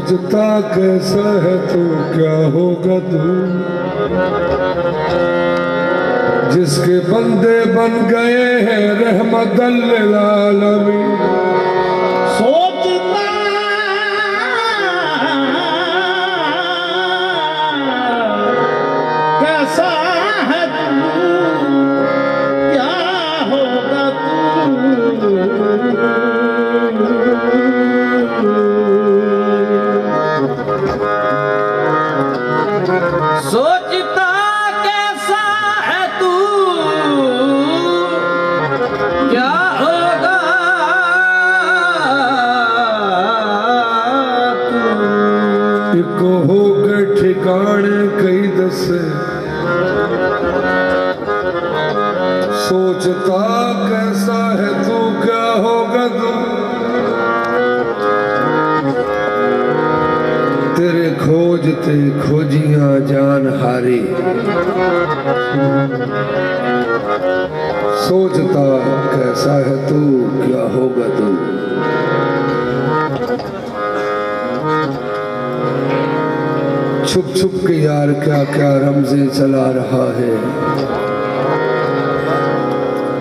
सोचता कैसा है तो क्या होगा तू, जिसके बंदे बन गए हैं रहमतल लिल आलमीन। सोचता कैसा है तू, क्या होगा तू। सोचता कैसा है तू, क्या होगा तू। एक हो गए ठिकाने कई दसे, सोचता कैसा है तू क्या होगा तू। तेरे खोजते खोजियां जान हारी, सोचता कैसा है तू क्या होगा तू। छुप छुप के यार क्या क्या रमज़े चला रहा है,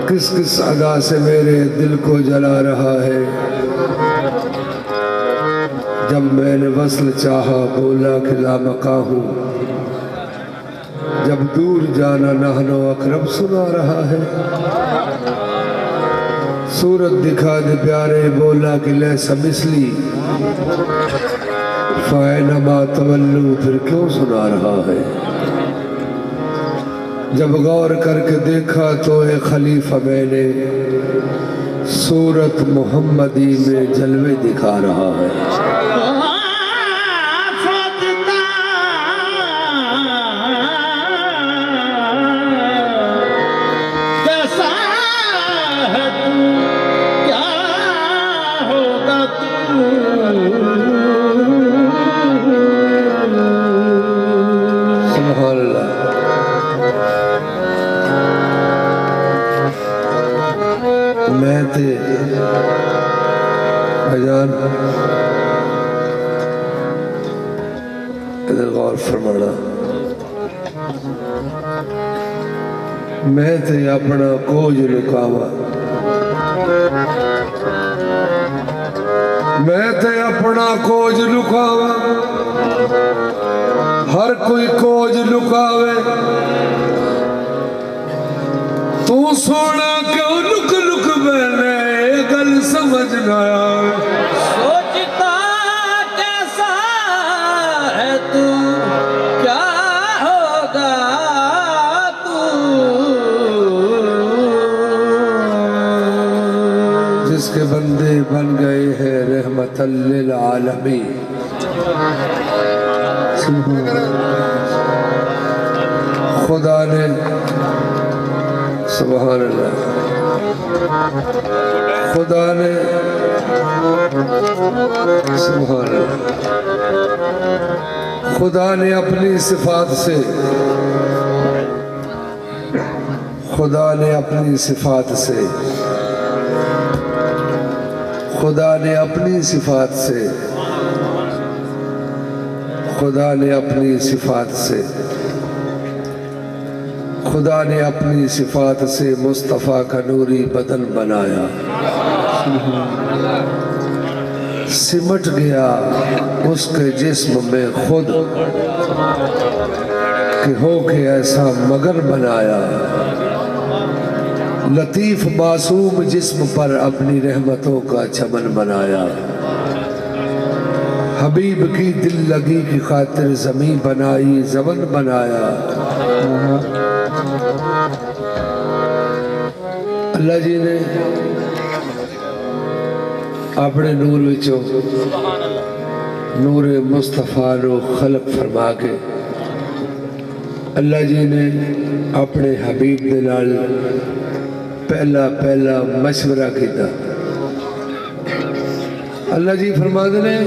किस किस अदा से मेरे दिल को जला रहा है। जब मैंने वस्ल चाहा बोला कि लामका हूँ, जब दूर जाना नहनो अकरब सुना रहा है। सूरत दिखा दे प्यारे बोला कि ले समिसली, फ़ैनमा तवल्लू फिर क्यों सुना रहा है। जब गौर करके देखा तो एक खलीफा मैंने सूरत मोहम्मदी में जलवे दिखा रहा है। कैसा है तू, क्या होगा तू। सुभान अल्लाह। मैं थे भजान इधर गौर फरमाना, मैं थे अपना कोज लुकावा, मैं थे अपना कोज लुकावा। हर कोई कोज लुकावे, तू सोना क्यों लुक लुक मैंने गल समझ ना आवे। सोचता कैसा है तू, क्या होगा तू। जिसके बंदे बन गए हैं रहमतल लिल आलमीन। खुदा ने सुभान अल्लाह, खुदा ने सुभान अल्लाह, खुदा ने अपनी सिफात से, खुदा ने अपनी सिफात से, खुदा ने अपनी सिफात से, खुदा ने अपनी सिफात से, खुदा ने अपनी सिफात से मुस्तफ़ा का नूरी बदन बनाया। सिमट गया उसके जिस्म में खुद कि हो के ऐसा मगर बनाया। लतीफ़ मासूम जिस्म पर अपनी रहमतों का चमन बनाया। हबीब की दिल लगी की खातिर ज़मीं बनाई, ज़मन बनाया। अल्लाह जी ने अपने नूर विचों नूर मुस्तफ़ा नो खलक फरमा के अल्लाह जी ने अपने हबीब दे नाल पहला पहला मशवरा किया। अल्लाह जी फरमाते ने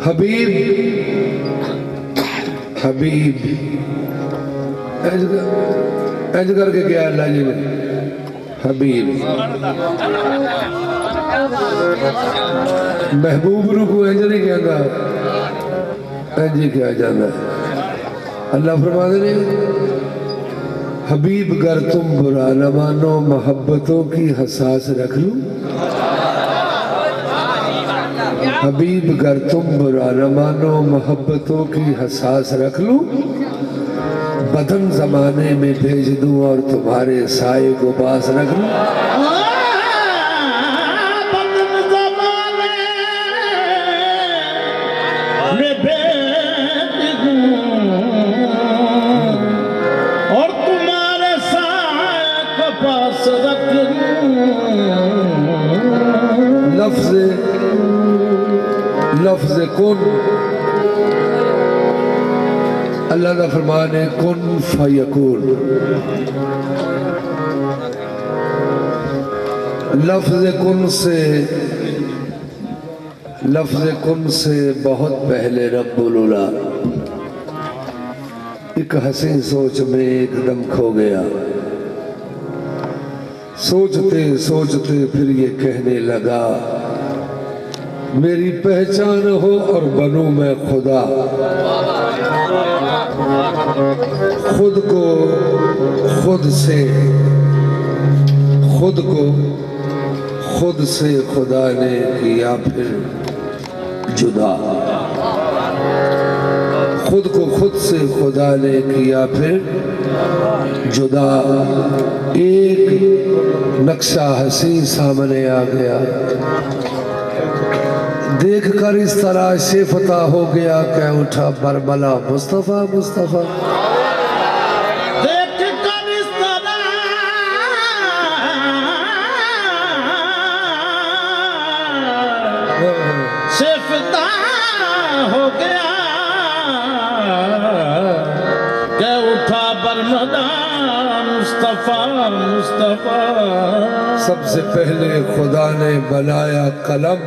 हबीब हबीब ऐज करके क्या अल्लाह जी ने हबीब महबूब रू को इंज नहीं कहता, इंज ही कहा जाता है। अल्लाह फरमाते ने हबीब गर तुम बुरा न मानो मोहब्बतों की हसास रख लूं। हबीब गर तुम बुरा न मानो मोहब्बतों की हसास रख लूं। बदन जमाने में भेज दूं और तुम्हारे साए को पास रख लूं। बदन ज़माने में भेज दूं और तुम्हारे साए को पास रख लूं। लफ्ज़ कुन, अल्लाह का फरमान है कुन फयकून। लफ्ज़ कुन से बहुत पहले रब्बुल उला एक हसीन सोच में एकदम खो गया। सोचते सोचते फिर ये कहने लगा मेरी पहचान हो और बनूं मैं खुदा। खुद को खुद से खुदा ने किया फिर जुदा। खुद को खुद से खुदा ने किया फिर जुदा। एक नक्शा हसीन सामने आ गया, देखकर इस तरह से फता हो गया, कह उठा बरबला मुस्तफा मुस्तफा। देखकर इस तरह से फता हो गया, कह उठा बरबला मुस्तफा मुस्तफा। सबसे पहले खुदा ने बनाया कलम,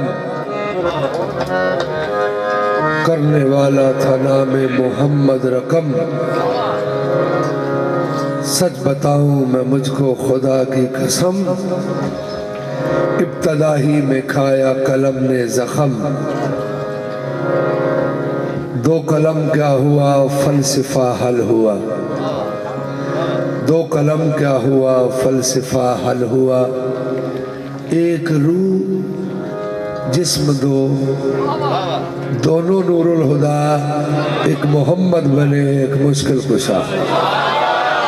करने वाला था नामे मोहम्मद रकम। सच बताऊं मैं मुझको खुदा की कसम, इब्तदा ही में खाया कलम ने जख्म। दो कलम क्या हुआ फलसफा हल हुआ, दो कलम क्या हुआ फलसफा हल हुआ। एक रूह जिस्म दो, दोनों नूरुल हुदा, एक मोहम्मद बने एक मुश्किल कुशा।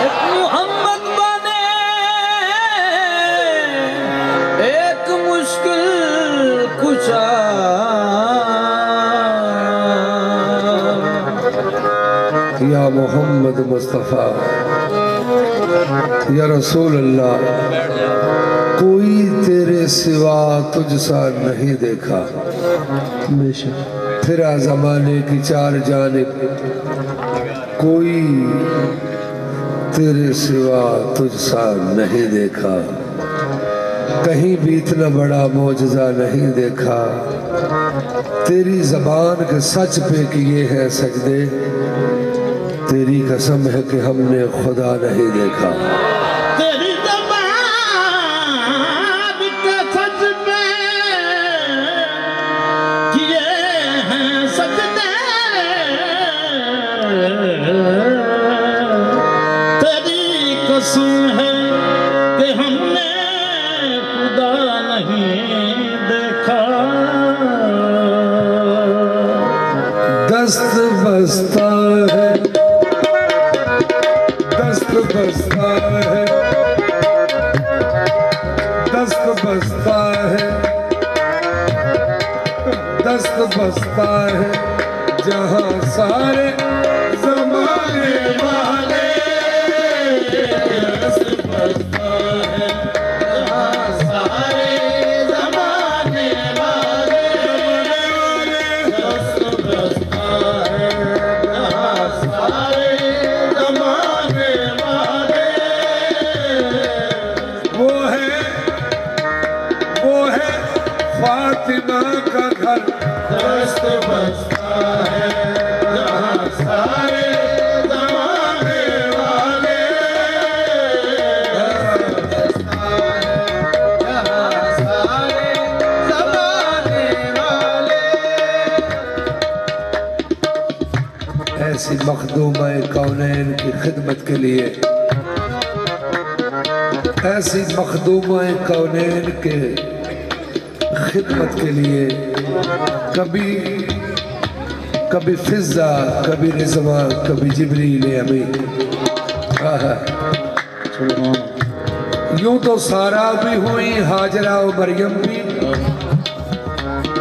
एक मोहम्मद बने एक मुश्किल कुशा। या मोहम्मद मुस्तफ़ा या रसूल अल्लाह, कोई तेरे सिवा तुझसा नहीं देखा। फिरा जमाने की चार जानिब, कोई तेरे सिवा तुझसा नहीं देखा। कहीं भी इतना बड़ा मौजज़ा नहीं देखा। तेरी ज़बान के सच पे किए हैं सजदे, तेरी कसम है कि हमने खुदा नहीं देखा। तेरी ज़बान के सच पे किए हैं सजदे, तेरी कसम है कि हमने खुदा नहीं देखा। दस्त बस्ता है, दस्त बस्ता है, दस्त बस्ता है, दस्त बस्ता है जहाँ सारे ज़माने वाले। दस्त बस्ता है जहाँ सारे ज़माने वाले। दस्त बस्ता है जहाँ सारे ज़माने वाले। वो है फातिमा का घर। दस्त बस्ता है जहाँ मखदूमा कौनैन की खिदमत के लिए, ऐसी मखदूमा कौनैन के खिदमत के लिए कभी कभी फिजा, कभी रिजवा, कभी जिब्रील अमीन। यूं तो सारा भी हुई, हाजरा और मरियम भी,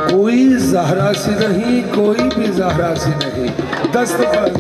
कोई ज़हरा सी नहीं, कोई भी ज़हरा सी नहीं। दस्त पर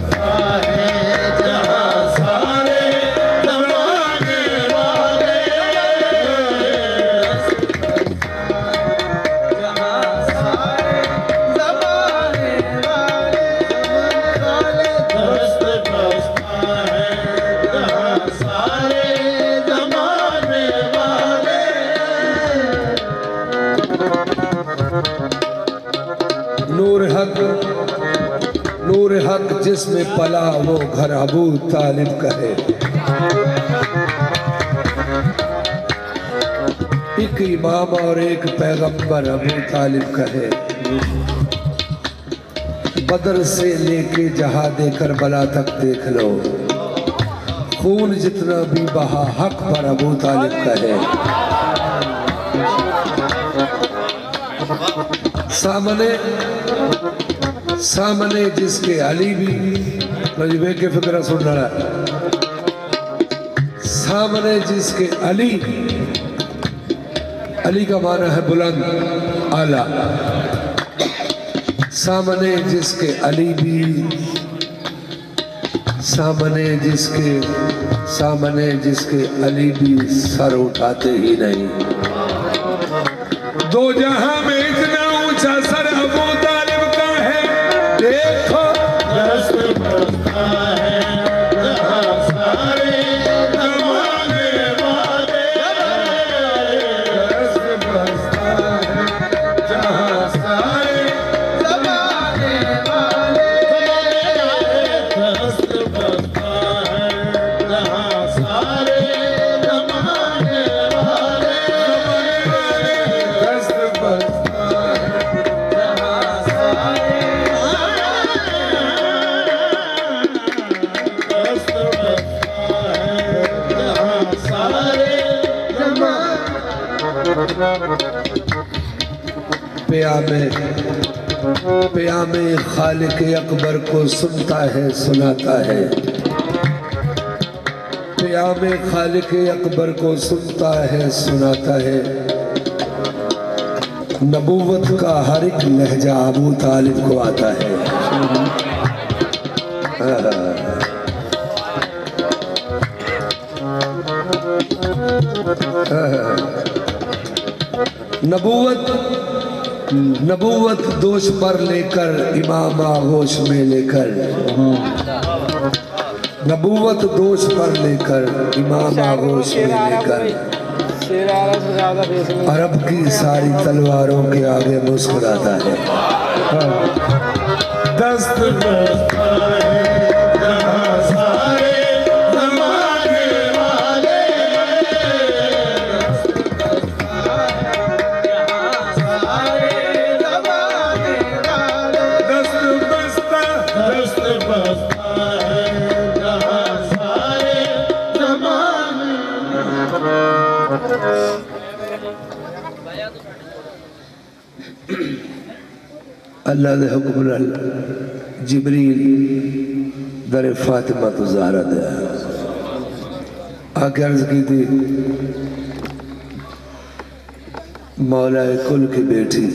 नूर हक जिसमें पला वो घर अबू तालिब कहे। एक इमाम और एक पैगंबर अबू तालिब कहे। बदर से लेके जहादे करबला तक देख लो, खून जितना भी बहा हक पर अबू तालिब कहे। सामने जिसके अली भी मजबे के फिक्र सुन रहा है, सामने जिसके अली का माना है बुलंद आला, सामने जिसके अली भी, सामने जिसके अली भी सर उठाते ही नहीं। दो जहां में इतना ऊंचा सर अबू तालिब का है, देखो दस्त बरसता है जहां सारे जमाने वाले, दस्त बरसता है जहां सारे जमाने वाले, दस्त बरसता है जहां सारे जमाने वाले, दस्त बरसता है जहां सारे प्यामे खालिक अकबर को सुनता है सुनाता है, प्यामे खालिक अकबर को सुनता है सुनाता है। नबूवत का हर एक लहजा अबू तालिब को आता है। नबूवत दोष पर लेकर इमाम आगोश में लेकर, नबूवत दोष पर लेकर इमाम आगोश में लेकर, अरब की सारी तलवारों के आगे मुस्कुराता है। दस्त बरसता है जहां सारे जमाने वाले, दस्त बरसता है जहां सारे जमाने। अल्लाह के हुक्म नाल जिब्रील दर फातिमा तो ज़हरा दे आके अर्ज की थी, मौला कुल की बेटी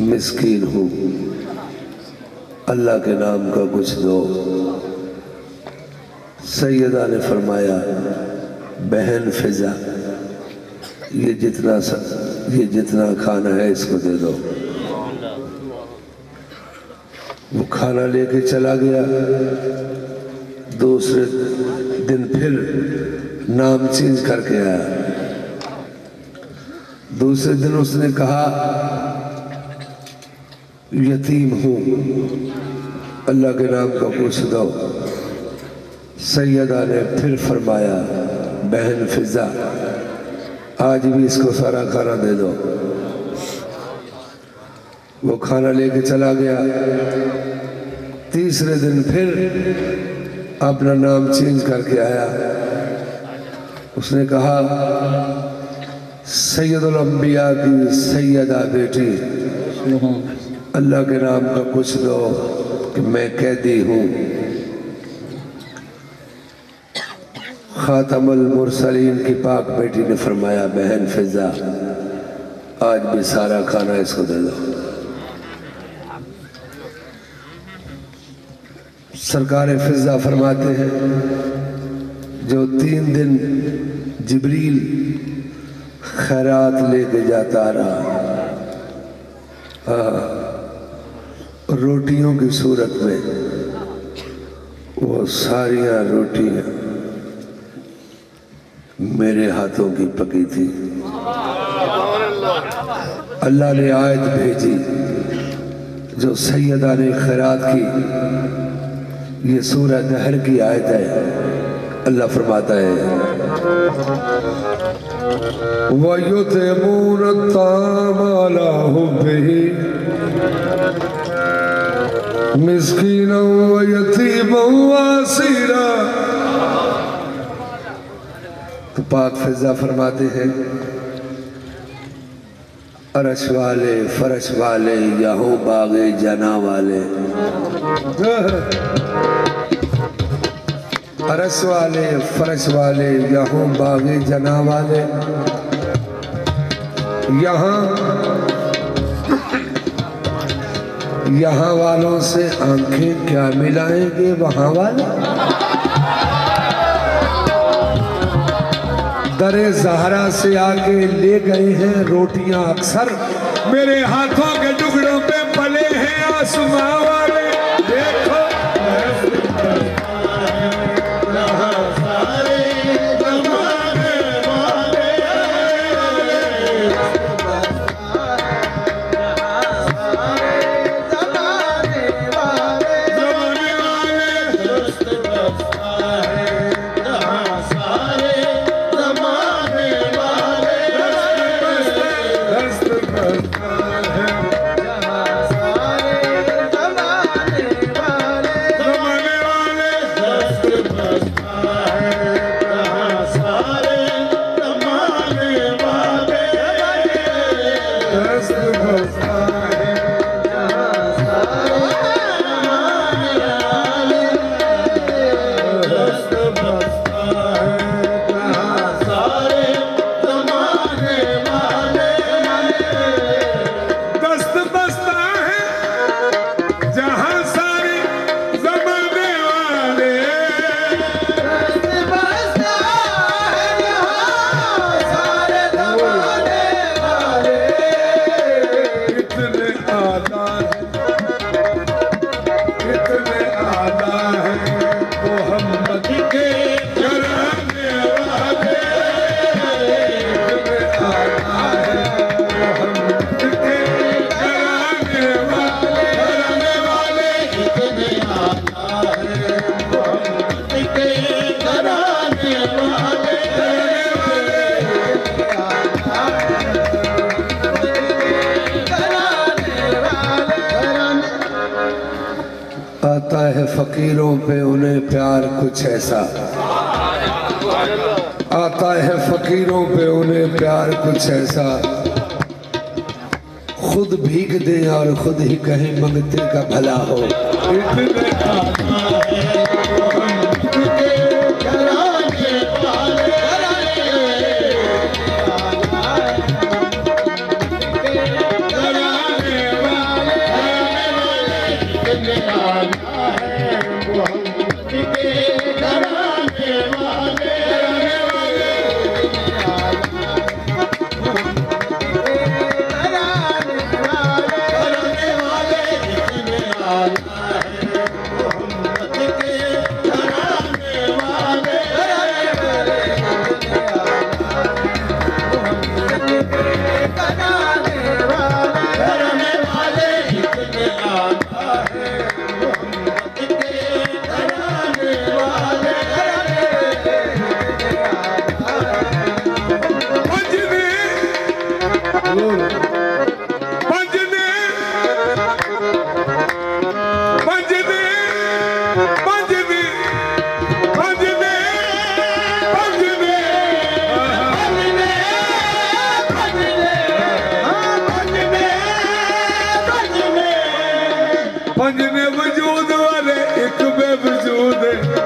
मिस्कीन हूँ, अल्लाह के नाम का कुछ दो। सैयदा ने फरमाया, बहन फिजा, ये जितना खाना है इसको दे दो। वो खाना लेके चला गया। दूसरे दिन फिर नाम चेंज करके आया। दूसरे दिन उसने कहा, यतीम हूँ, अल्लाह के नाम का कुछ दो। सैयदा ने फिर फरमाया, बहन फिजा, आज भी इसको सारा खाना दे दो। वो खाना लेके चला गया। तीसरे दिन फिर अपना नाम चेंज करके आया। उसने कहा सैयदुल अंबिया की सैयदा बेटी, अल्लाह के नाम का कुछ दो कि मैं कैदी हूँ। खातमुल मुरसलीन की पाक बेटी ने फरमाया बहन फिजा, आज भी सारा खाना इसको दे दो। सरकार फिजा फरमाते हैं जो 3 दिन जिब्रील खैरात लेके जाता रहा, रोटियों की सूरत में, वो सारियां रोटियां मेरे हाथों की पकी थी। अल्लाह ने आयत भेजी जो सैयदा ने खैरात की, ये सूरह दहर की आयत है। अल्लाह फरमाता है वयुतिमून अत्ताम अला हुब्बिही मिस्कीनन व यतीमन व असीरा। तो पाक फिजा फरमाते हैं अरश वाले फरश वाले यहाँ बागे जना वाले, अरश वाले फरश वाले यहाँ बागे जना वाले, यहाँ वालों से आंखें क्या मिलाएंगे वहाँ वाले। दरे ज़हरा से आके ले गए हैं रोटियां अक्सर, मेरे हाथों के टुकड़ों पे पले हैं आसमां वाले। देखो आता है फकीरों पे उन्हें प्यार कुछ ऐसा, आता है फकीरों पे उन्हें प्यार कुछ ऐसा, खुद भीग दे और खुद ही कहीं मंगते का भला हो।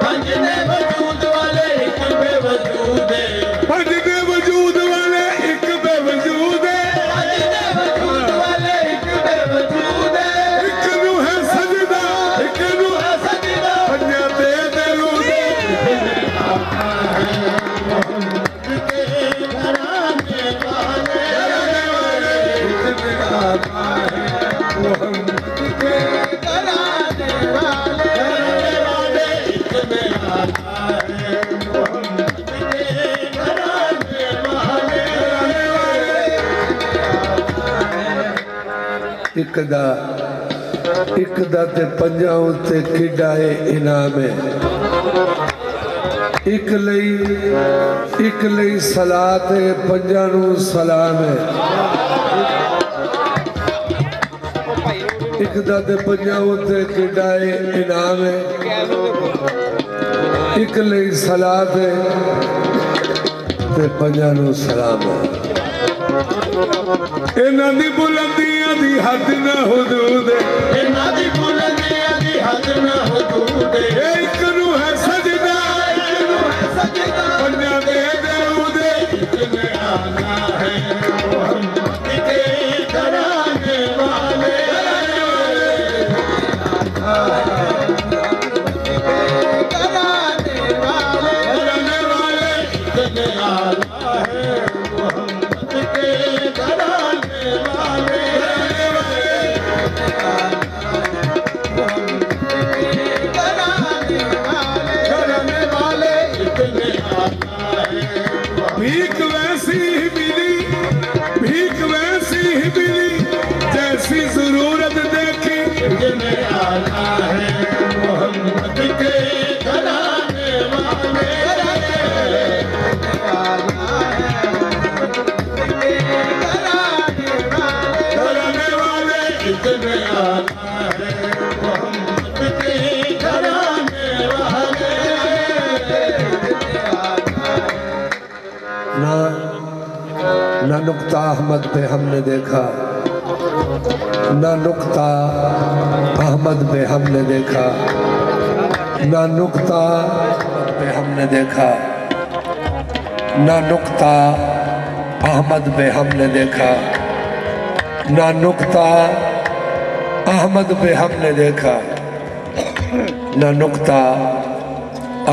पंज ने वजूद वाले एक बेवजूद है पंज दे वजूद वाले एक बेवजूद है पंज ने वजूद वाले एक बेवजूद है एक नू है सजदा एक नू है सजदा पंजा ते दरूद के घराने वाले इतने आका है मोहम्मद के घराने वाले इतने आका है मोहम्मद के घराने वाले एक दा ते पंजा उत्ते किड्डा है इनाम है एक लई सलात है पंजा नू सलाम है एक दा ते पंजा उत्ते किड्डा है इनाम है एक लई सलात है ते पंजा नू सलाम है इन्हां दी बुलंदियां दी हद ना हुदूद इन्हां दी बुलंदियां दी हद ना हुदूद है एक नू है सजदा सजदा पंजा दे दरूद इतने आका है मोहम्मद के घराने वाले घराने वाले इतने आका है मोहम्मद के घराने वाले घराने वाले इतने आका है भीख वैसी ही मिली भीख वैसी ही मिली जैसी जरूरत देखी इतने आका है मोहम्मद के घराने वाले घराने वाले इतने आका है मोहम्मद के घराने वाले ना ना नुक्ता अहमद पे हमने देखा ना नुक्ता अहमद पे हमने देखा ना नुक्ता पे हमने देखा ना नुक्ता अहमद पे हमने देखा ना नुक्ता अहमद पे हमने देखा ना नुक्ता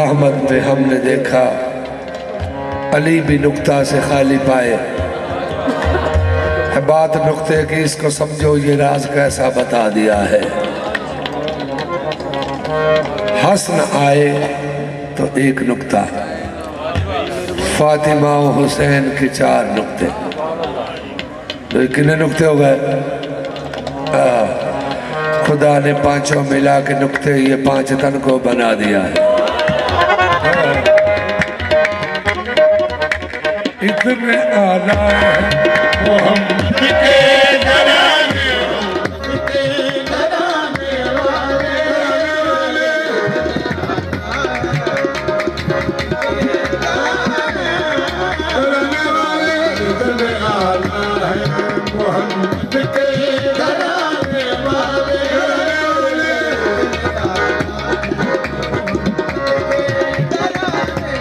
अहमद पे हमने देखा अली भी नुक्ता से खाली पाए है बात नुक्ते की इसको समझो ये राज कैसा बता दिया है हसन आए तो एक नुक्ता फातिमा और हुसैन के 4 नुक्ते तो कितने नुक्ते हो गए खुदा ने पांचों मिला के नुक्ते ये 5 तन को बना दिया है इतने आला है मोहम्मद के घराने वाले इतने आला है मोहम्मद के घराने वाले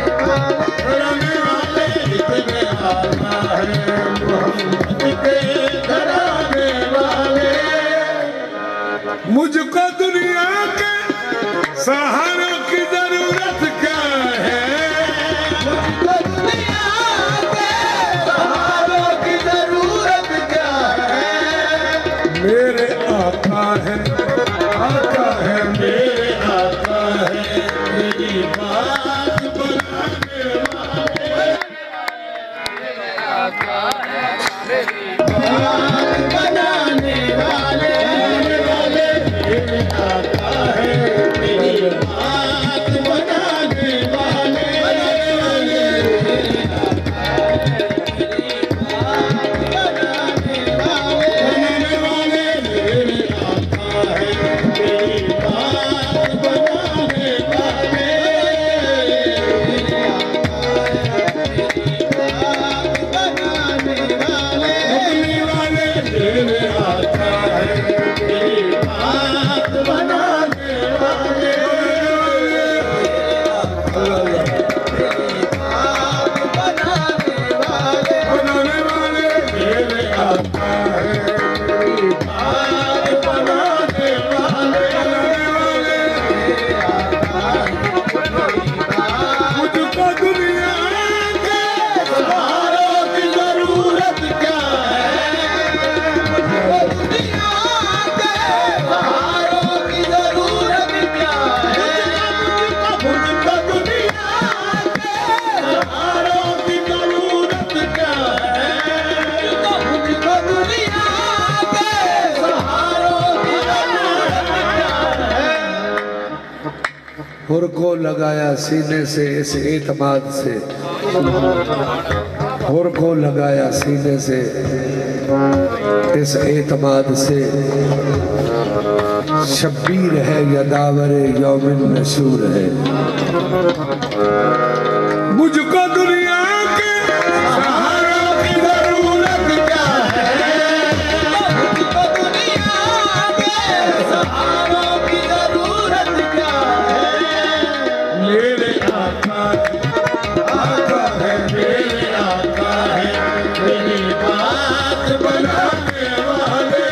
घराने वाले इतने आला है मोहम्मद के घराने वाले मुझको दुनिया के सहारों की जरूरत क्या है दुनिया के सहारों की जरूरत क्या है मेरे आका है मेरे आका है मेरी बात बनाने वाले बात बनाने वाले मेरे आका है मेरी बात बनाने वाले बनाने वाले मेरे आका है मेरी बात बनाने वाले हुर को लगाया सीने से इस एतमाद से, हुर को लगाया सीने से इस एतमाद से, शब्बीर है या दावरे यौमिन नशूर है। मुझको दुनिया के सहारों की जरूरत क्या है, मुझको दुनिया के सहारों की जरूरत क्या है। मेरे आका है मेरे आका है, मेरी बात बनाने वाले,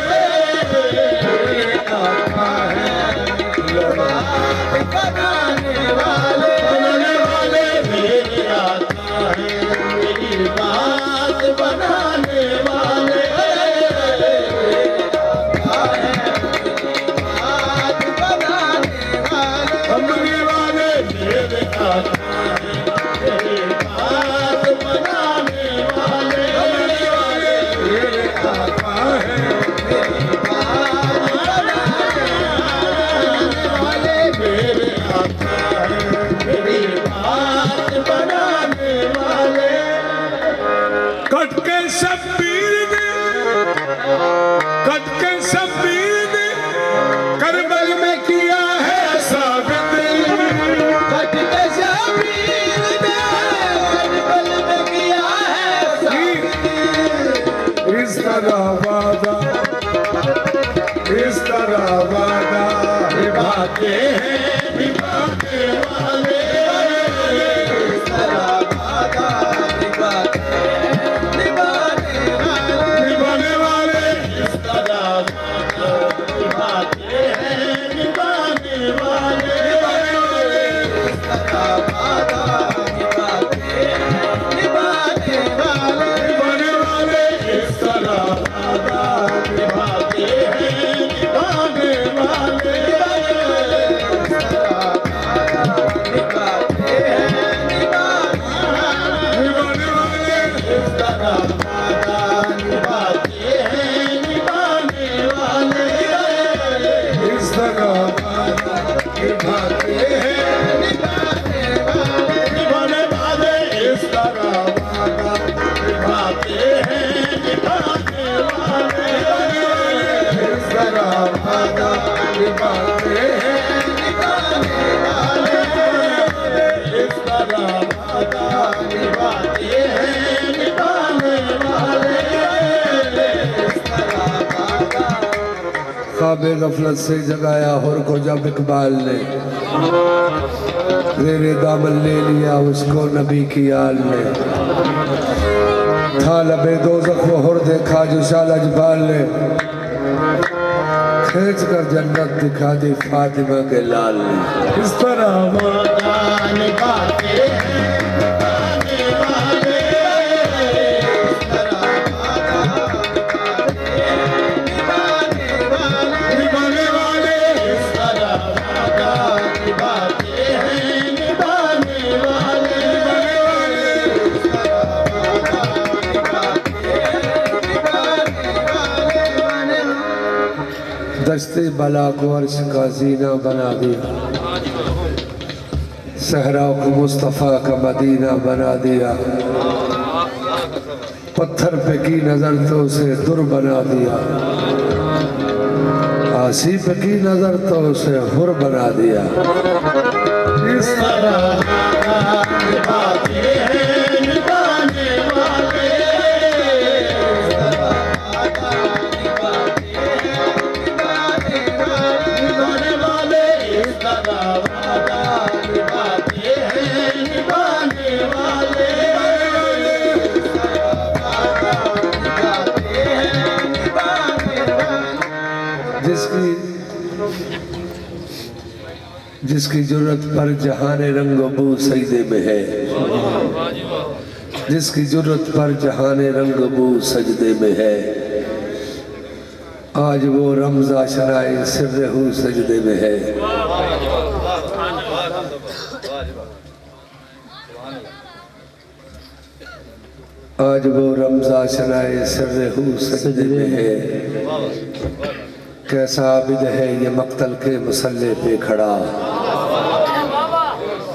मेरे आका है बात बनाने वाले, मेरे आका है मेरी बात बनाने वाले, आका है बात बनाने वाले, कमली वाले मेरे आका है मेरी बात बनाने वाले, कमली वाले मेरे आका है। मेरी बात बनाने वाले, मेरे आका है मेरी बात बनाने वाले। कट के शब्बीर ने, कट के शब्बीर ने करबल में किया है साबित, कट के शबीर ने करबल में किया है साबित, इस तरह वादा, इस तरह वादा निभाते हैं निभाने वाले, इस तरह वादा निभाने वाले, निभाने वाले, इस तरह वादा निभाते हैं निभाने वाले, इस तरह वादा निभाते हैं निभाने वाले, निभाने वाले, इस तरह वादा निभाते हैं निभाने वाले, इस तरह वादा निभाते हैं निभाने वाले, निभाने वाले, इस तरह वादा निभाते हैं निभाने वाले, इस तरह वादा निभाते हैं निभाने वाले, इस तरह वादा निभाते हैं निभाने वाले, इस तरह वादा निभाते हैं निभाने वाले, इस तरह वादा निभाते हैं निभाने वाले, इस तरह वादा। ख्वाबे गफलत से जगाया हुर को जब इकबाल ने, तेरे दामन ले लिया उसको नबी की आल ने, था लबे दोज़ख वो हुर देखा जो शाला जबाल ने, खींच कर जन्नत दिखा दी फातिमा के लाल ने। इस तरह वादा निभाते हैं निभाने वाले, इस तरह वादा निभाते हैं निभाने वाले, निभाने वाले, इस तरह वादा निभाते हैं निभाने वाले, इस तरह वादा निभाते हैं निभाने वाले। दस्ते बला को अर्श का जीना बना दिया, सहरा को मुस्तफ़ा का मदीना बना दिया, पत्थर पे की नजर तो उसे दुर बना दिया, आसी पे की नजर तो उसे हुर बना दिया। इस तरह वादा निभाते हैं निभाने वाले, इस तरह वादा निभाते हैं निभाने वाले, इस तरह वादा निभाते हैं निभाने वाले, इस तरह वादा निभाते हैं निभाने वाले। जिसकी जुर्रत पर जहान रंग बू सजदे में है, जिसकी जुर्रत पर जहान रंग बू सजदे में है, आज वो रमजा शराय सिर्रहू सजदे में है। आज वो रमजा शराय सिर्रहू सजदे में है। कैसा आबिद है ये मक्तल के मसल्ले पे खड़ा,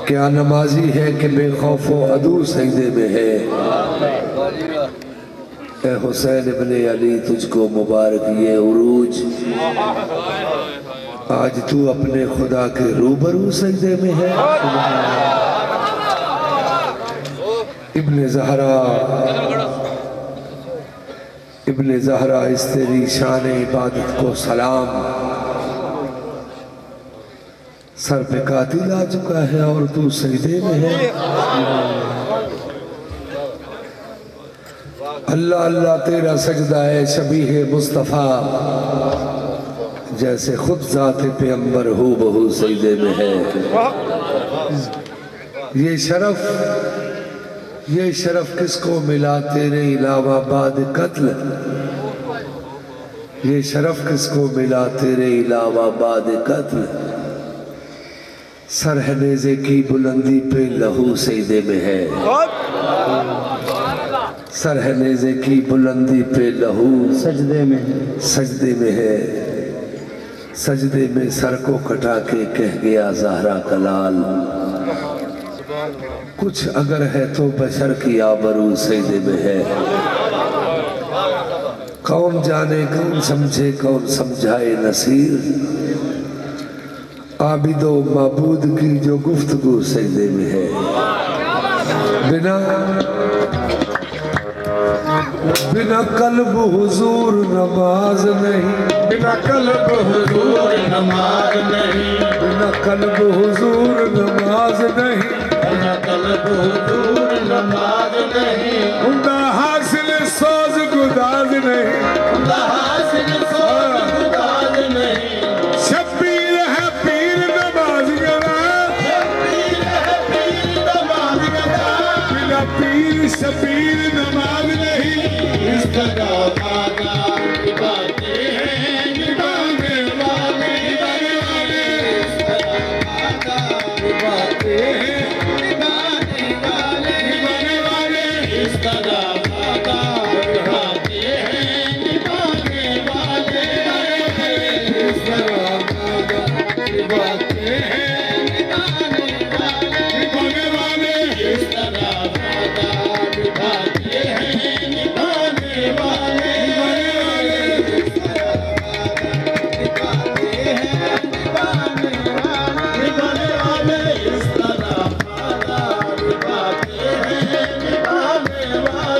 क्या नमाजी है कि बेखौफ अदू सजदे में है। ए हुसैन इब्ने अली तुझको मुबारक ये उरूज, आज तू अपने खुदा के रूबरू सजदे में है। इब्ने ज़हरा इस तेरी शान इबादत को सलाम। सर पे कातिल आ चुका है और तू सजदे में है। अल्लाह अल्लाह तेरा सजदा है शबीह मुस्तफ़ा, जैसे खुद ज़ाते पैगंबर हू बहू सजदे में है। ये शरफ किसको मिला तेरे अलावा बाद कत्ल। ये शरफ किसको मिला तेरे अलावा बाद कत्ल। सरहनेज़े की बुलंदी पे लहू सजदे में है। सरहनेज़े की बुलंदी पे लहू सजदे में है। सजदे में सर को कटा के कह गया ज़हरा कलाल, कुछ अगर है तो बशर की आबरू सजदे में है। कौन जाने कौन समझे कौन समझाए नसीर, आबिदो माबूद की जो गुफ्तगू सजदे में है। बिना कल्ब हुजूर नमाज नहीं, बिना कल्ब हुजूर नमाज नहीं, बिना कल्ब हुजूर नमाज नहीं, बिना कल्ब हुजूर नमाज नहीं, उनका हासिल सोज गुदाज नहीं, उनका हासिल सोज गुदाज नहीं। शब्बीर है पीर नमाज गरा, शब्बीर है पीर नमाज गरा, बिना पीर शबीर नमाज नहीं। इस तरह बागा बातें हैं निभाने वाले, इस तरह बागा बातें हैं निभाने वाले, इस तरह बागा बातें हैं निभाने वाले, इस तरह बागा बातें हैं निभाने वाले, इस तरह बागा बातें हैं निभाने वाले, निभाने वाले, इस तरह बागा बातें हैं निभाने वाले।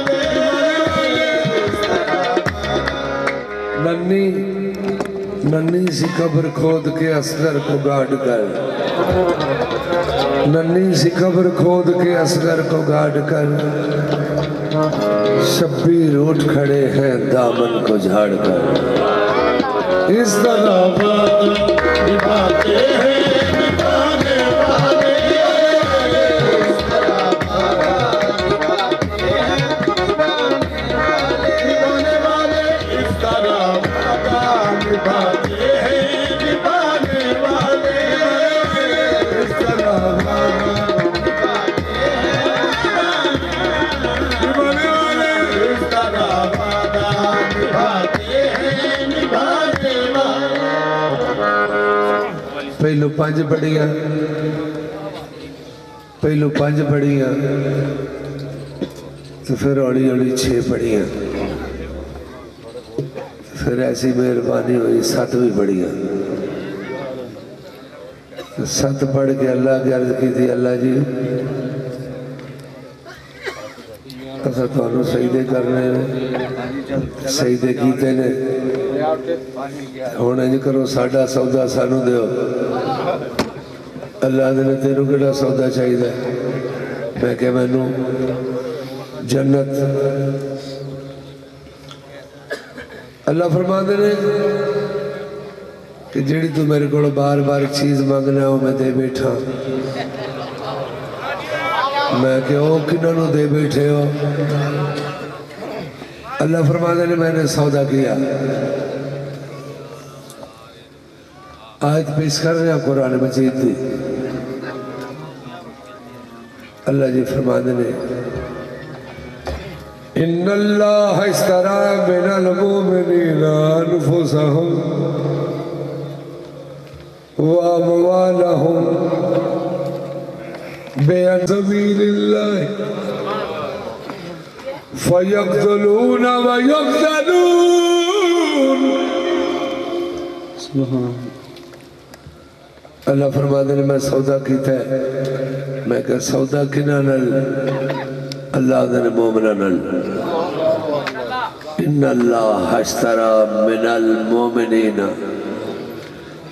नन्ही सी कब्र खोद के असगर को गाड़ कर, नन्ही सी कब्र खोद के असगर को गाड़ कर, शब्बीर उठ खड़े हैं दामन को झाड़ कर। इस तरह निभाते हैं निभाने वाले, इस तरह निभाने वाले, इस तरह निभाते हैं निभाने वाले, इस तरह निभाने वाले, इस तरह निभाते हैं निभाने वाले। पहलू पंज पढ़िया तो फिर हौली हौली 6 पढ़िया, फिर ऐसी मेहरबानी हुई 7 भी पढ़िया। 7 पढ़ के अल्लाह की अर्ज की थी, अल्लाह जी असा तुहानू सजदे करने ने, सजदे कीते ने, हुण इंज करो साडा सौदा सानू दिओ। अल्लाह ने तेनू किहड़ा सौदा चाहिए? मैं क्या मैनू जन्नत। अल्लाह फरमाते ने कि जिहड़ी तू मेरे को बार बार चीज़ मंगना वो मैं दे बैठा। मैं क्या वो किन्हों दे बैठे हो? अल्लाह फरमाते ने मैंने सौदा किया। आयत पेश कर रहे हैं कुरान मजीद की। अल्लाह जी फरमाते ने इन्नल्लाह इश्तरा मिनल मुमिनीना अनफुसहुम व अमवालहुम बेअन सबीलिल्लाह फयक़्तुलून व युक़्तलून। अल्लाह फरमाते ने मैं सौदा किया है। मैं कह सौदा किना नल? अल्लाह दे मोमिना नल। इन्नल्लाह हश्तरा मिनल मोमिनीना।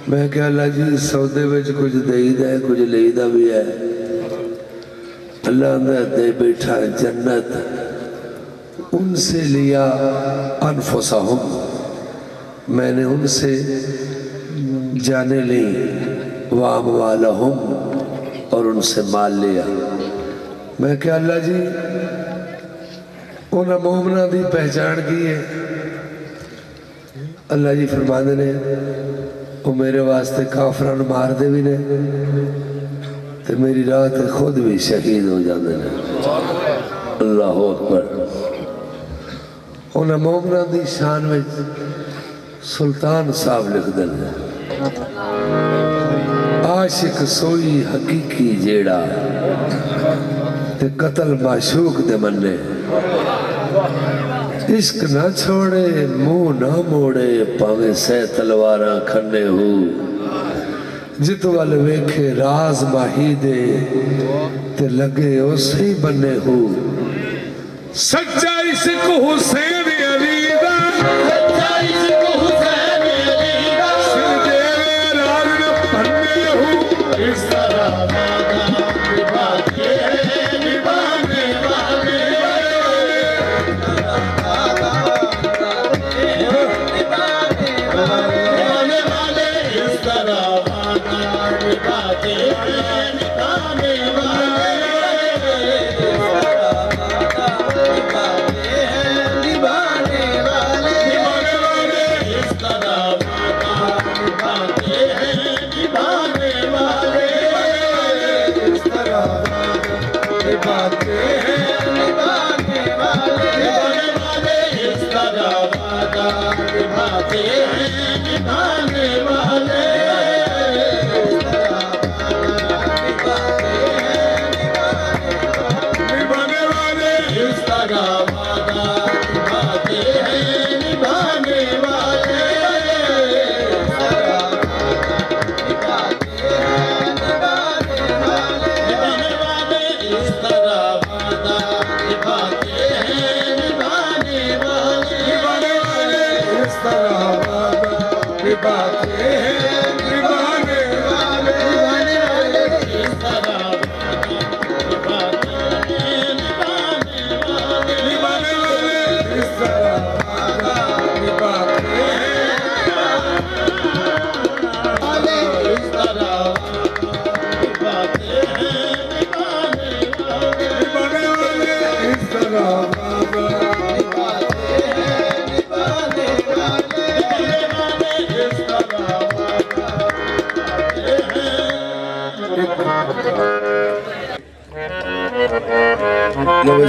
मैं क्या अल्लाह जी सौदे विच कुछ देईदा है कुछ लेईदा भी है। अल्लाह ने दे बैठा जन्नत उनसे लिया अनफुसहुम, मैंने उनसे जाने ली, वाम वालहुम और उनसे माल लिया। मैं क्या अल्लाह जी उन्हें मोमना की पहचान की है? अल्लाह जी फरमाते ने वो मेरे वास्ते काफरान मार दे भी ने ते मेरी राह ते खुद भी शहीद हो जाते हैं। अल्लाह अकबर। उन्हें मोमना की शान में सुल्तान साहब लिख देंगे आशिक सोई हकीकी जेड़ा ते कतल माशूक दे मन्ने। इश्क ना छोड़े मुंह ना मोड़े पावे सह तलवारा खन्ने हो। जित वाल वेखे राज माही दे ते लगे उसे ही बन्ने हो। सच्चा इश्क हुसैन अली दा, सच्चा इश्क हुसैन अली दा, सिर देवे राज न भन्ने हो। इस तरह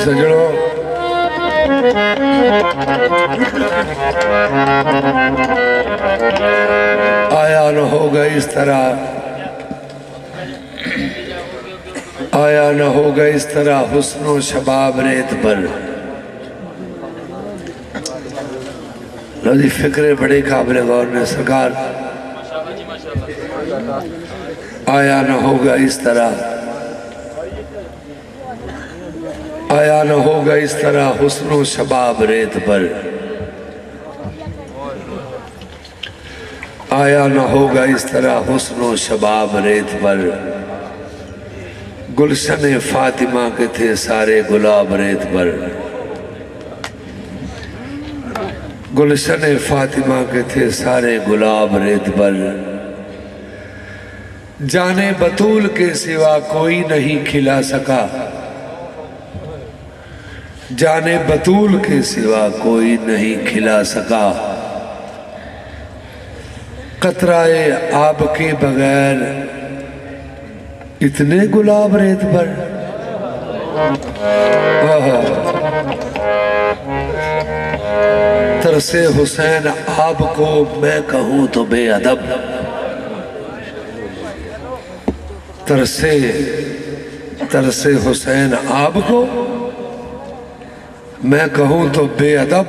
सजनों आया न होगा इस तरह, आया न होगा इस तरह हुस्नो शबाब रेत पर। लो जी फिक्रे बड़े काबिल गौर ने सरकार। आया न होगा इस तरह, आया न होगा इस तरह हुस्नो शबाब रेत पर। आया न होगा इस तरह हुस्नो शबाब रेत पर। गुलशन फातिमा के थे सारे गुलाब रेत पर। गुलशन फातिमा के थे सारे गुलाब रेत पर। जाने बतूल के सिवा कोई नहीं खिला सका। जाने बतूल के सिवा कोई नहीं खिला सका। कतराए आब के बगैर इतने गुलाब रेत पर। तरसे हुसैन आब को मैं कहूं तो बेअदब। तरसे हुसैन आब को, मैं कहूं तो बेअदब,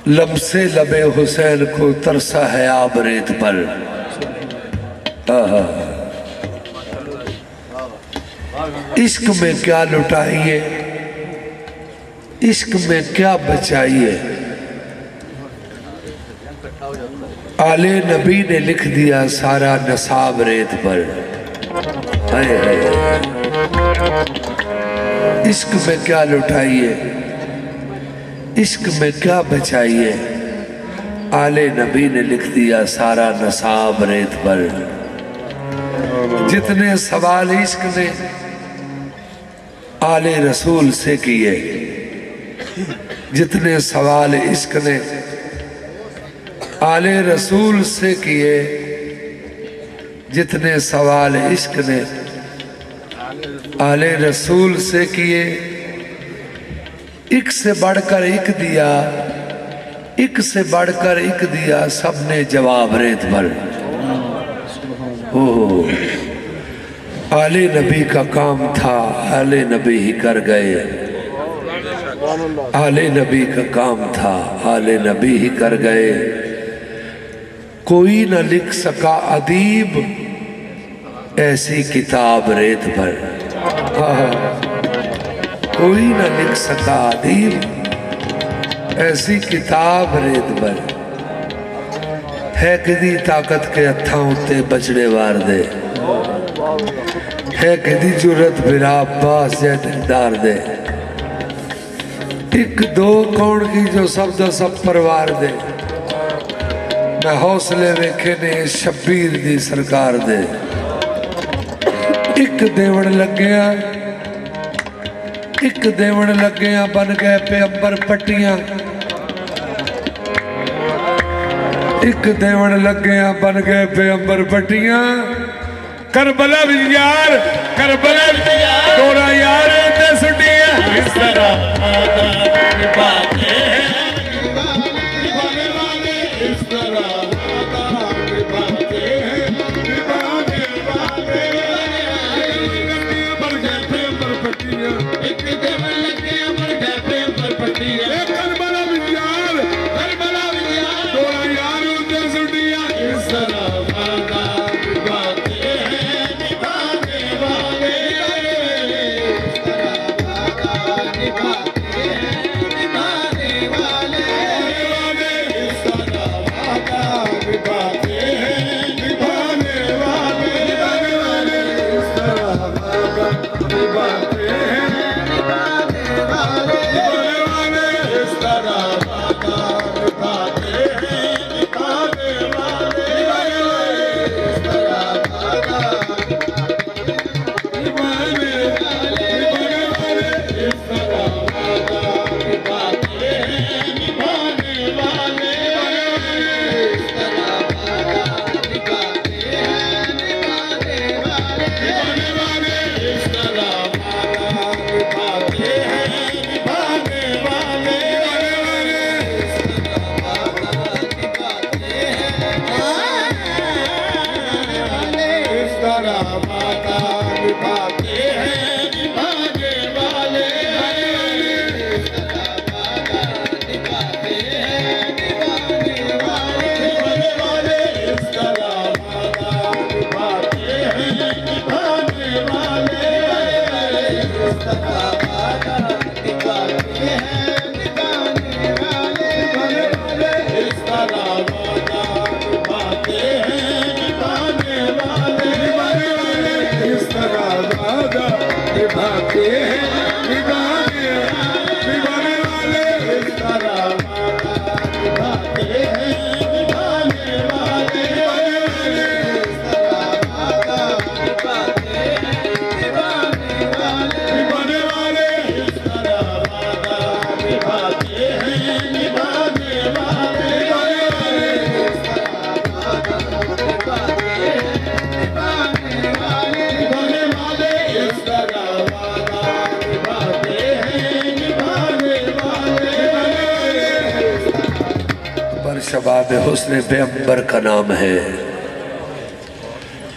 लम्से लबे हुसैन को तरसा है आब रेत पर। इश्क में क्या लुटाइए, इश्क में क्या बचाइए, आले नबी ने लिख दिया सारा नसाब रेत पर। हाय हाय, इश्क में क्या लुटाइए, इश्क में क्या बचाइए, आले नबी ने लिख दिया सारा नसाब रेत पर। जितने सवाल इश्क ने आले रसूल से किए, जितने सवाल इश्क ने आले रसूल से किए, जितने सवाल इश्क ने आले रसूल से किए, एक से बढ़कर एक दिया, एक से बढ़कर एक दिया, सबने जवाब रेत भर। ओ आले नबी का काम था, आले नबी ही कर गए, आले नबी का काम था, आले नबी ही कर गए। कोई न लिख सका अदीब ऐसी किताब रेत पर। कोई न लिख सका अदीब ऐसी किताब रेत पर। है किदी ताकत के हत्थां उत्ते बचड़े वार दे, है किदी जुरत बिरा अब्बास जै दिलदार दे। एक दो कौन की जो सब दा सब परिवार दे, मैं हौसले वेखे ने शब्बीर दी सरकार दे। एक देवण लग्या, एक देवण लग्या, बन गए पे अंबर पट्टियां। एक देवण लग्या, बन गए पे अंबर पट्टियां। करबला यार, करबला तोरा यार ते सुटिया, इस तरह बातें हैं, निभाने वाले इस तरह बातें हैं, निभाने वाले बन गए पे अंबर पट्टियां। एक देवण लग्या, बन गए पे अंबर पट्टियां। करबला यार, करबला यार, तोरा यार ते सुटिया, इस तरह शबाब हुस्न पैगंबर का नाम है।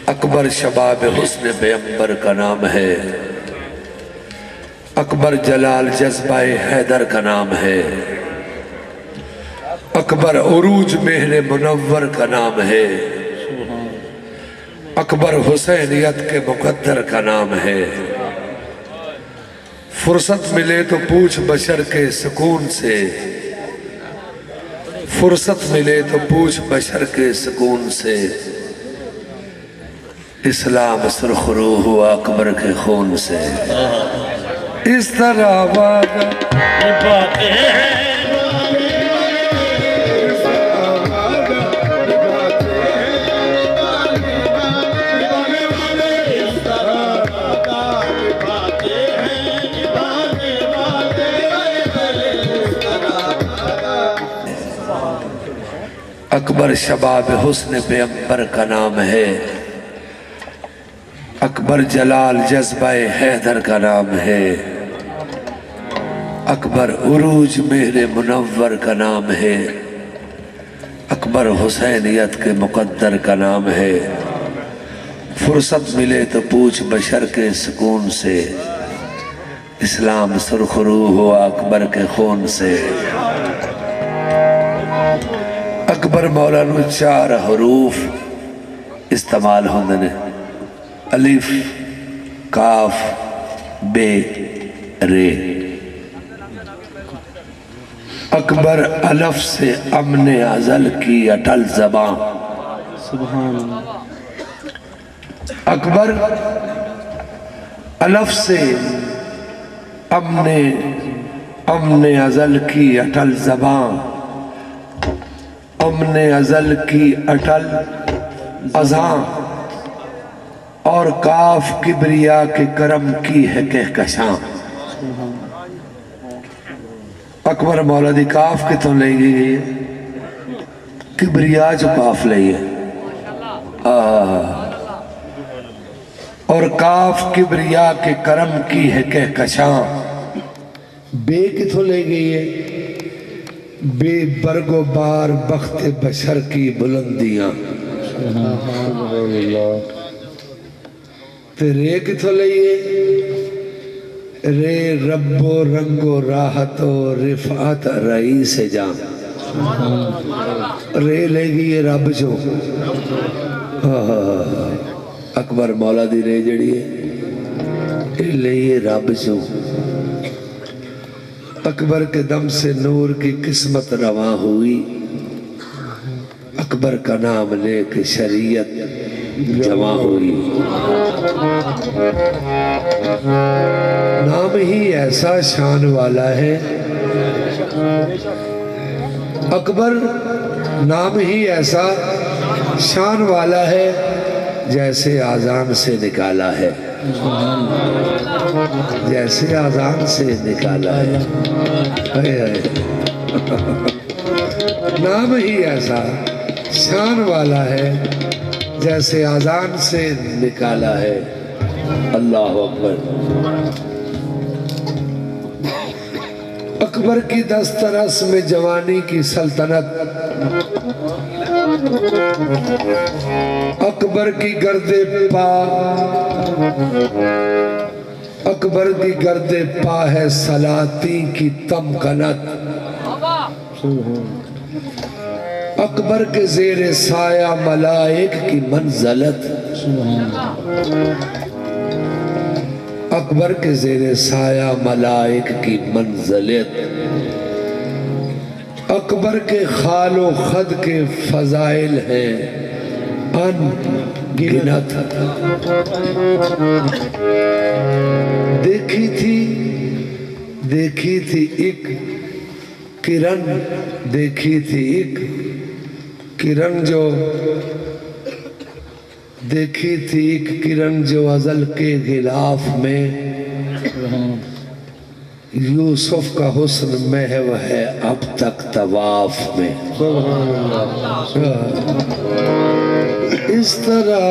अकबर अकबर शबाब हुस्न पैगंबर का नाम है, अकबर जलाल जज्बाए हैदर का नाम है, अकबर उरूज मेहर मुनव्वर का नाम है, अकबर हुसैनियत के मुकद्दर का नाम है। फुर्सत मिले तो पूछ बशर के सुकून से, फुर्सत मिले तो पूछ बशर के सुकून से, इस्लाम सुरखरू हुआ अकबर के खून से। इस तरह बातें अकबर शबाब हुस्न पैगंबर का नाम है, अकबर जलाल जज्बाए हैदर का नाम है, अकबर उरूज मेहर मुनव्वर का नाम है, अकबर हुसैनियत के मुकद्दर का नाम है। फुर्सत मिले तो पूछ बशर के सुकून से, इस्लाम सुरखरू हुआ अकबर के खून से। अकबर मौला नू 4 हरूफ इस्तेमाल होंदे ने, अलिफ काफ बे रे। अकबर अलफ से अमने अजल की अटल ज़बां, अकबर अलफ से अमने अजल की अटल ज़बां, अमने अजल की अटल अज़ां, और काफ किबरिया के करम की है कहकशां। अकबर मौला दी काफ कितों ली गई है? किबरिया जो काफ ली है। और काफ किबरिया के करम की है कहकशां। बे कितों ली गई है? बेबरगो बार बख्ते बशर की बुलंदियां। रे किथों लईए? रे रब्बो रंगो राहतो रिफात रई से जा। रे लेगी ये रब जो। अकबर मौला दी रे जड़ी है ये रब जो। अकबर के दम से नूर की किस्मत रवा हुई, अकबर का नाम लेके शरीयत जमा हुई। नाम ही ऐसा शान वाला है, अकबर नाम ही ऐसा शान वाला है, जैसे आजान से निकाला है, जैसे आजान से निकाला है। नाम ही ऐसा शान वाला है, जैसे आजान से निकाला है। अल्लाह अकबर। अकबर की दस्तरस में जवानी की सल्तनत, अकबर की गर्दे पा, अकबर की गर्दे पा है सलाती की तमकनत। अकबर के जेरे साया मलाइक की मंजलत, अकबर के जेरे साया मलाइक की मंजलत। अकबर के खालो खद के फजाइल हैं अनगिनत। देखी थी एक किरण, देखी थी एक किरण जो, देखी थी एक किरण जो अजल के गिलाफ में। यूसुफ का हुस्न महव है अब तक तवाफ में। इस तरह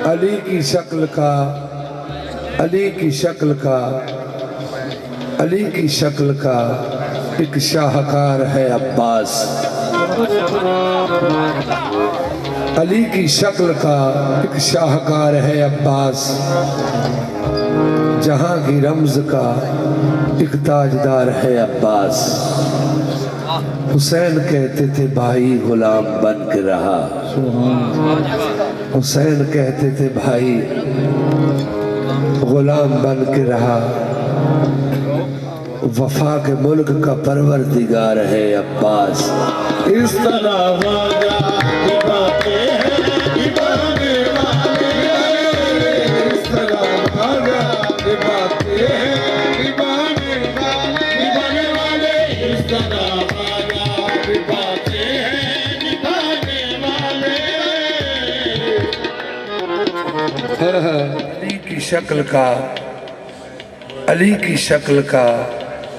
अली की शक्ल का, अली की शक्ल का, अली की शक्ल का एक शाहकार है अब्बास। अली की शक्ल का एक शाहकार है अब्बास। जहां की रमज का एक ताजदार है अब्बास। हुसैन कहते थे भाई गुलाम बन के रहा। हुसैन कहते थे भाई गुलाम बन के रहा। वफा के मुल्क का परवरदिगार है अब्बास। इस तरह वादा की बातें हैं दीवाने वाले, इस तरह वादा की बातें हैं दीवाने वाले, इस तरह वादा की बातें हैं दीवाने वाले। अली की शक्ल का, अली की शक्ल का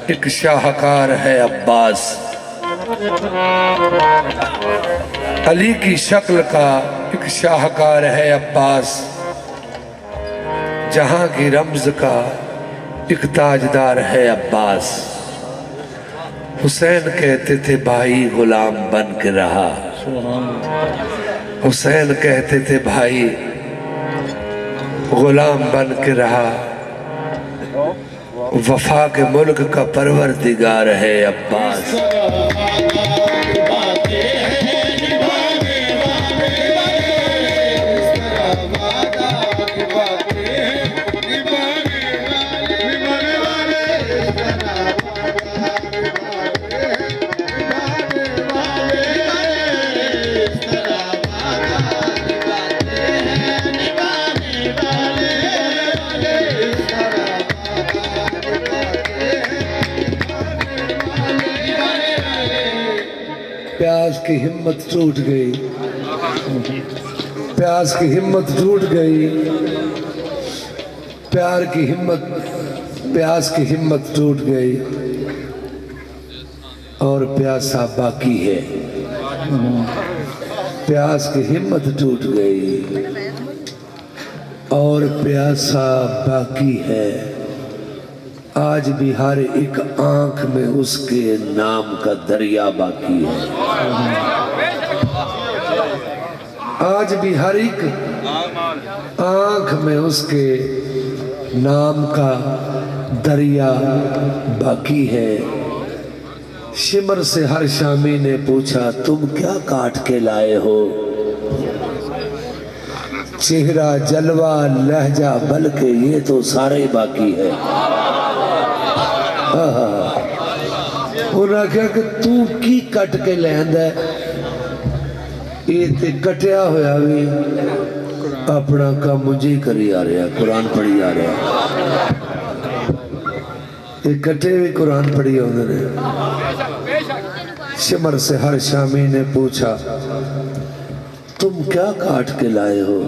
एक शाहकार है अब्बास। अली की शक्ल का एक शाहकार है अब्बास। जहां की रमज का एक ताजदार है अब्बास। हुसैन कहते थे भाई गुलाम बन के रहा। हुसैन कहते थे भाई गुलाम बन के रहा। वफा के मुल्क का परवरदिगार है अब्बास। प्यास की हिम्मत टूट गई, प्यास की हिम्मत टूट गई। प्यार की हिम्मत, प्यास की हिम्मत टूट गई और प्यासा बाकी है। प्यास की हिम्मत टूट गई और प्यासा बाकी है। आज भी हर एक आंख में उसके नाम का दरिया बाकी है। आज भी हर एक आंख में उसके नाम का दरिया बाकी है। शिमर से हर शामी ने पूछा तुम क्या काट के लाए हो। चेहरा जलवा लहजा बल्कि ये तो सारे बाकी है। उन्हें आख्या कि तू की कट के लैंदा, ये ते कटिया होया भी अपना काम मुझे ही करी आ रहा, कुरान पढ़ी आ रहा। ये कटे भी कुरान पढ़ी उन्होंने। शिमर से हर शामी ने पूछा तुम क्या काट के लाए हो।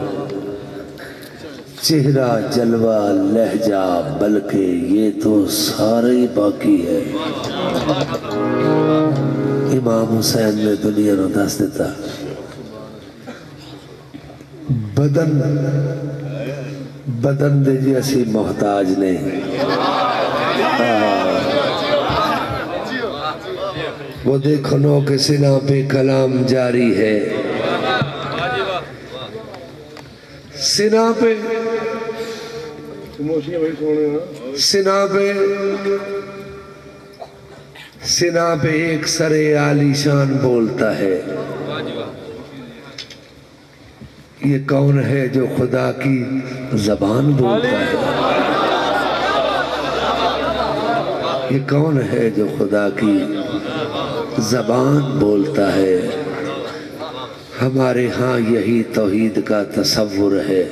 चेहरा जलवा लहजा बल्कि ये तो सारे बाकी है। इमाम हुसैन ने दुनिया को दस दिता बदन, बदन दे जी असी मोहताज ने। वो देखो नो के सिना पे कलाम जारी है, सिना पे सिना पे एक सरे आलीशान बोलता है। ये कौन है जो खुदा की जबान बोलता है? ये कौन है जो खुदा की जबान बोलता है? हमारे यहाँ यही तौहीद का तसव्वुर है,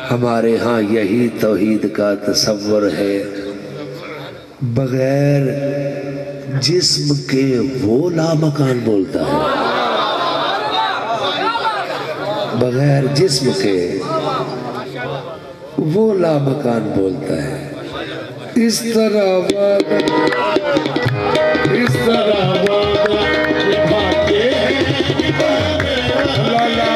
हमारे यहाँ यही तौहीद का तसव्वुर है। बगैर जिस्म के वो लामकान बोलता है, बगैर जिस्म के वो लामकान बोलता है। इस तरह वादा, इस तरह वादा निभाते हैं लाला,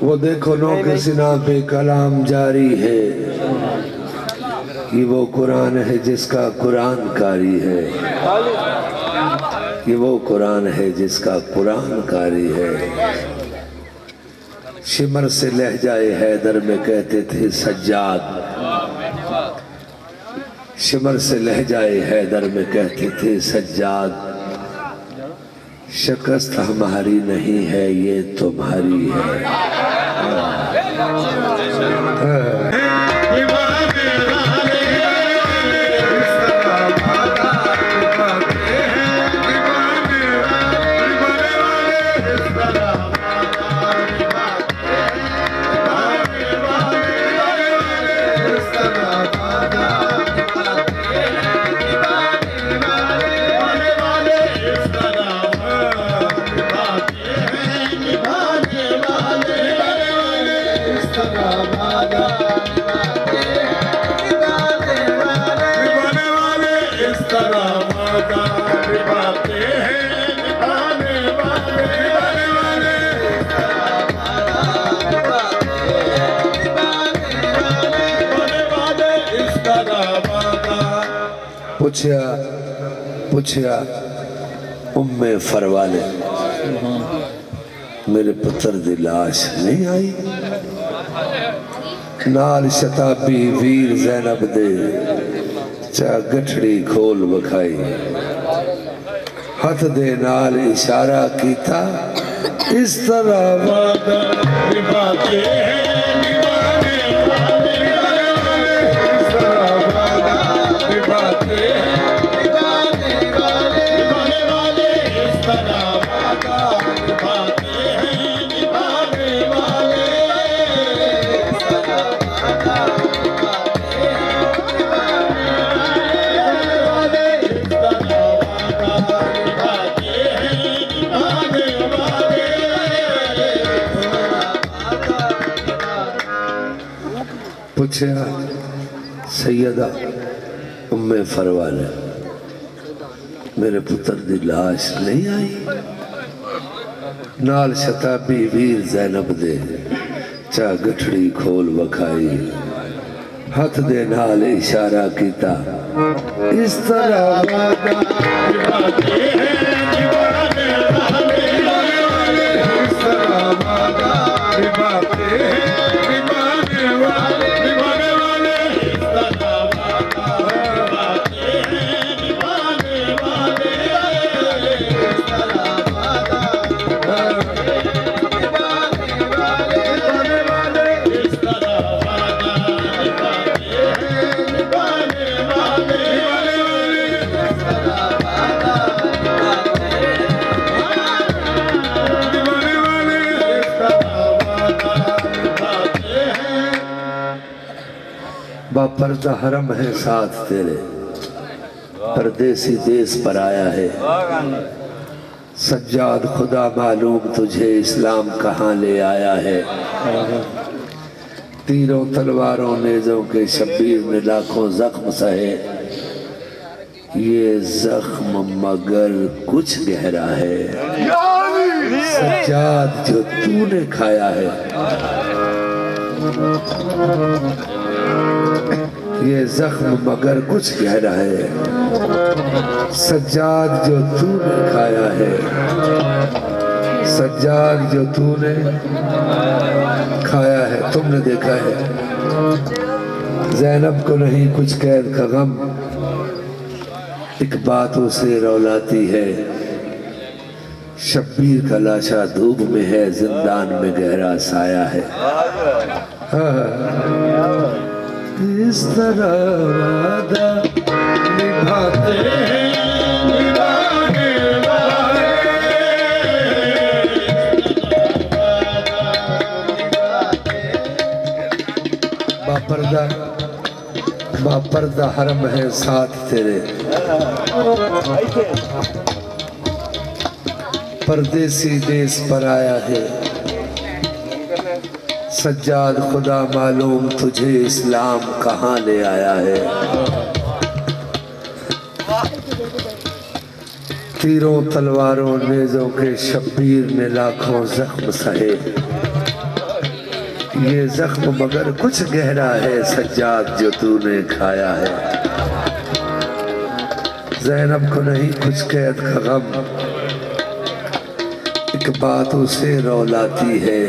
वो देखो नो के सिना पे कलाम जारी है। ये वो कुरान है जिसका कुरान कारी है, ये वो कुरान है जिसका कुरान कारी है। शिमर से लहजाए हैदर में कहते थे सज्जाद, शिमर से लहजाए हैदर में कहते थे सज्जाद, शिकस्त हमारी नहीं है ये तुम्हारी है। पूछया उम्मे फरवाले, मेरे पुत्र दी लाश नहीं आई? नाल शताबी वीर ज़ैनब दे चा गठड़ी खोल बखाई, हथ दे नाल इशारा कीता, इस तरह वादा निभाते हैं। सैयदा उम्मे फरवा ने मेरे पुत्र की लाश नहीं आई नाल शताबी वीर जैनब दे चा गठड़ी खोल वखाई हाथ दे नाल इशारा किया इस तरह वादा निभाते हैं निभाने वाले इस तरह वादा निभाते हैं निभाने वाले इस तरह वादा निभाते हैं निभाने वाले इस तरह वादा बापर्दा हरम है साथ तेरे परदेसी देश पर आया है सज्जाद खुदा मालूम तुझे इस्लाम कहाँ ले आया है तीरों तलवारों नेजों के शब्बीर ने लाखों जख्म सहे ये जख्म मगर कुछ गहरा है सज्जाद जो तूने खाया है ये जख्म मगर कुछ गहरा है सज्जाद जो तूने खाया है सज्जाद जो तूने खाया है तुमने देखा है ज़ैनब को नहीं कुछ कैद का गम एक बात उसे रौलाती है शब्बीर का लाशा धूप में है जिंदान में गहरा साया है इस तरह वादा निभाते हैं निभाने वाले बापर्दा हरम है साथ तेरे परदेसी देश पर आया है सज्जाद खुदा मालूम तुझे इस्लाम कहाँ ले आया है तीरों तलवारों नेजों के शब्बीर ने लाखों जख्म सहे ये जख्म मगर कुछ गहरा है सज्जाद जो तूने खाया है ज़ैनब को नहीं कुछ कैद का गम एक बात उसे रौलाती है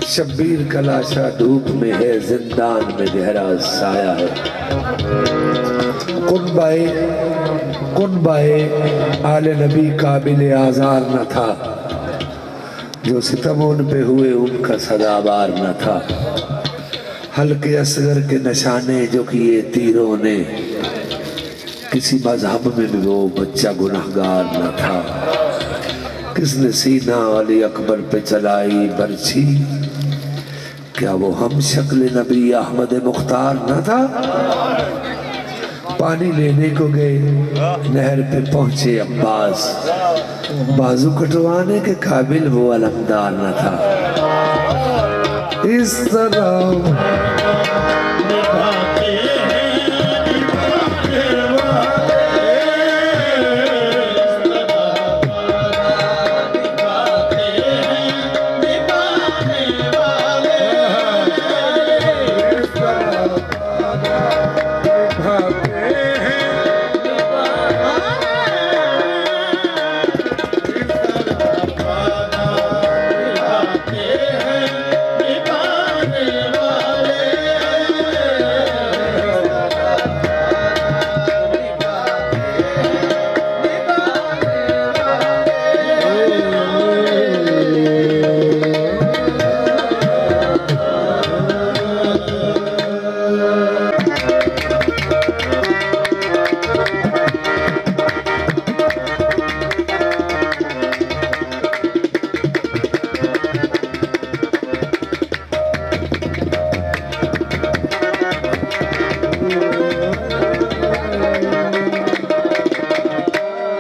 शब्बीर का लाशा धूप में है जिंदान में गहरा साया है कुनबाए आले नबी काबिल आज़ार न था जो सितम उन पे हुए उनका सदाबार न था हल्के असगर के निशाने जो किए तीरों ने किसी मजहब में भी वो बच्चा गुनहगार न था किसने सीना अली अकबर पे चलाई बर्छी क्या वो हम शक्ल नबी अहमद मुख्तार न था पानी लेने को गए नहर पे पहुंचे अब्बास बाजू कटवाने के काबिल वो अलमदार न था इस तरह